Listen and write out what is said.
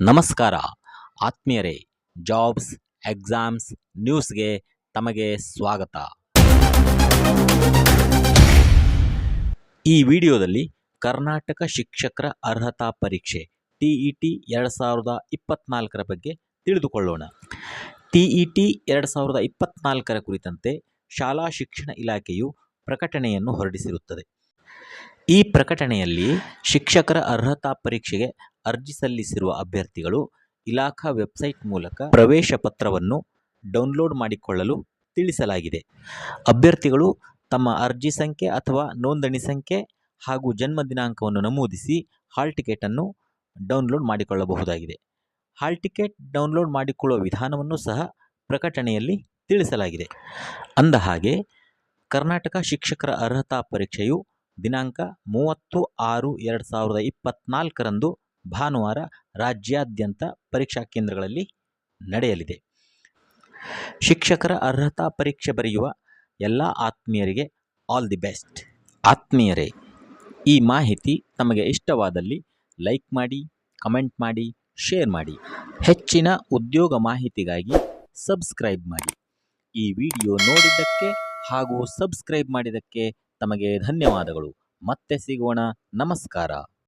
ನಮಸ್ಕಾರ ಆತ್ಮೀಯರೇ, jobs exams ನ್ಯೂಸ್ಗೆ ತಮಗೆ ಸ್ವಾಗತ. ಈ ವಿಡಿಯೋದಲ್ಲಿ ಕರ್ನಾಟಕ ಶಿಕ್ಷಕರ ಅರ್ಹತಾ ಪರೀಕ್ಷೆ TET 2024 ಬಗ್ಗೆ ತಿಳಿದುಕೊಳ್ಳೋಣ. TET 2024 ಕುರಿತಂತೆ ಶಾಲಾ ಶಿಕ್ಷಣ ಇಲಾಖೆಯು ಪ್ರಕಟಣೆಯನ್ನು ಹೊರಡಿಸಿರುತ್ತದೆ. ಈ ಪ್ರಕಟಣೆಯಲ್ಲಿ ಶಿಕ್ಷಕರ ಅರ್ಹತಾ ಪರೀಕ್ಷೆಗೆ ಅರ್ಜಿ ಸಲ್ಲಿಸಿರುವ ಅಭ್ಯರ್ಥಿಗಳು ಇಲಾಖಾ ವೆಬ್ಸೈಟ್ ಮೂಲಕ ಪ್ರವೇಶ ಪತ್ರವನ್ನು ಡೌನ್ಲೋಡ್ ಮಾಡಿಕೊಳ್ಳಲು ತಿಳಿಸಲಾಗಿದೆ. ಅಭ್ಯರ್ಥಿಗಳು ತಮ್ಮ ಅರ್ಜಿ ಸಂಖ್ಯೆ ಅಥವಾ ನೋಂದಣಿ ಸಂಖ್ಯೆ ಹಾಗೂ ಜನ್ಮ ದಿನಾಂಕವನ್ನು ನಮೂದಿಸಿ ಹಾಲ್ ಟಿಕೆಟನ್ನು ಡೌನ್ಲೋಡ್ ಮಾಡಿಕೊಳ್ಳಬಹುದಾಗಿದೆ. ಹಾಲ್ ಟಿಕೆಟ್ ಡೌನ್ಲೋಡ್ ಮಾಡಿಕೊಳ್ಳುವ ವಿಧಾನವನ್ನು ಸಹ ಪ್ರಕಟಣೆಯಲ್ಲಿ ತಿಳಿಸಲಾಗಿದೆ. ಅಂದಹಾಗೆ ಕರ್ನಾಟಕ ಶಿಕ್ಷಕರ ಅರ್ಹತಾ ಪರೀಕ್ಷೆಯು ದಿನಾಂಕ 30/6/2024 ಭಾನುವಾರ ರಾಜ್ಯಾದ್ಯಂತ ಪರೀಕ್ಷಾ ಕೇಂದ್ರಗಳಲ್ಲಿ ನಡೆಯಲಿದೆ. ಶಿಕ್ಷಕರ ಅರ್ಹತಾ ಪರೀಕ್ಷೆ ಬರೆಯುವ ಎಲ್ಲ ಆತ್ಮೀಯರಿಗೆ ಆಲ್ ದಿ ಬೆಸ್ಟ್. ಆತ್ಮೀಯರೇ, ಈ ಮಾಹಿತಿ ತಮಗೆ ಇಷ್ಟವಾದಲ್ಲಿ ಲೈಕ್ ಮಾಡಿ, ಕಮೆಂಟ್ ಮಾಡಿ, ಶೇರ್ ಮಾಡಿ. ಹೆಚ್ಚಿನ ಉದ್ಯೋಗ ಮಾಹಿತಿಗಾಗಿ ಸಬ್ಸ್ಕ್ರೈಬ್ ಮಾಡಿ. ಈ ವಿಡಿಯೋ ನೋಡಿದ್ದಕ್ಕೆ ಹಾಗೂ ಸಬ್ಸ್ಕ್ರೈಬ್ ಮಾಡಿದ್ದಕ್ಕೆ ತಮಗೆ ಧನ್ಯವಾದಗಳು. ಮತ್ತೆ ಸಿಗೋಣ. ನಮಸ್ಕಾರ.